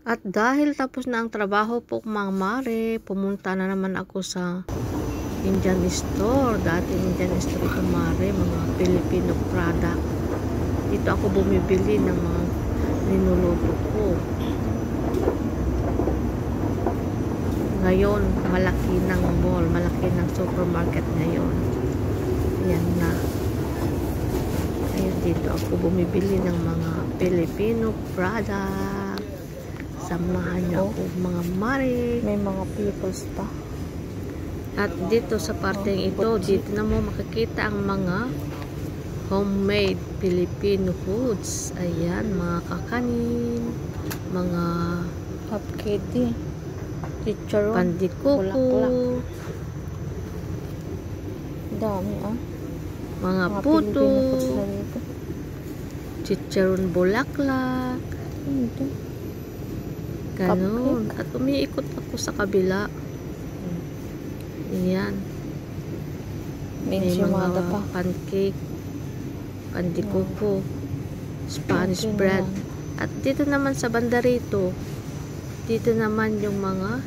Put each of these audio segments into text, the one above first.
At dahil tapos na ang trabaho po mga mare, pumunta na naman ako sa Indian store. Dating Indian store ito mare, mga Filipino product. Dito ako bumibili ng mga ninuluto ko. Ngayon, malaki ng mall, malaki ng supermarket ngayon. Yan na. Kaya dito ako bumibili ng mga Filipino product. Samahan niyo ako mga mare. May mga peoples pa. At dito sa parteng ito, dito na mo makikita ang mga homemade Filipino foods. Ayan, mga kakanin, mga Cupcake, chicharon, pandikuko, dami mga mga puto, Filipino foods na dito. chicharon bulaklak, Ito. ganun. At umiikot ako sa kabila. Ayan. May Enchilada mga pa. pancake, pandikuko, Spanish Yun bread. lang. At dito naman sa banda rito, dito naman yung mga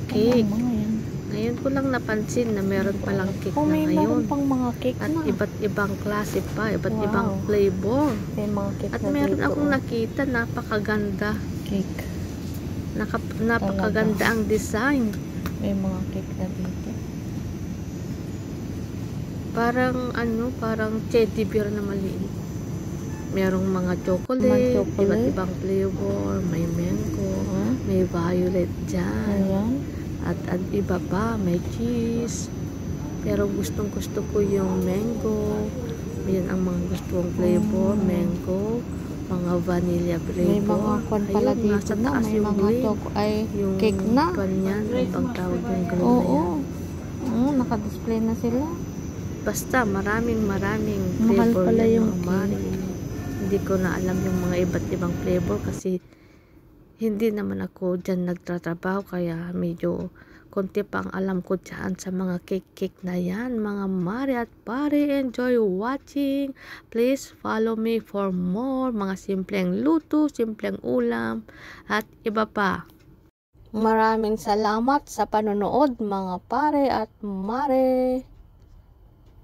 cake. Mga yan. Ngayon ko lang napansin na meron palang cake Oh, na may ngayon. meron pang mga cake At na. iba't ibang klase pa, iba't Wow. ibang flavor. May mga cake At na meron dito. akong nakita, napakaganda. Cake. Napakaganda ang design. May mga cake na dito. Parang teddy bear na maliit. Merong mga chocolate, iba't ibang flavor, may mango, may violet dyan. Ayan. At iba pa, may cheese. Pero gustong gusto ko yung mango. Yan ang mga gusto kong flavor, mango, mga vanilla flavor. May mga kwan pala Ayun, dito nasa na. taas May yung mga green. yung cake na. Pan yan, ibang tawag yung green na Oo. yan. Naka-display na sila. Basta maraming Mahal flavor pala yan, yung mga mare. Hindi ko na alam yung mga iba't ibang flavor kasi hindi naman ako dyan nagtatrabaho, kaya medyo konti pang alam ko dyan sa mga cake na yan. Mga mare at pare, enjoy watching. Please follow me for more mga simpleng luto, simpleng ulam at iba pa. Maraming salamat sa panonood mga pare at mare.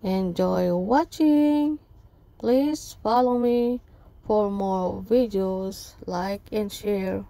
Enjoy watching. Please follow me for more videos, like and share.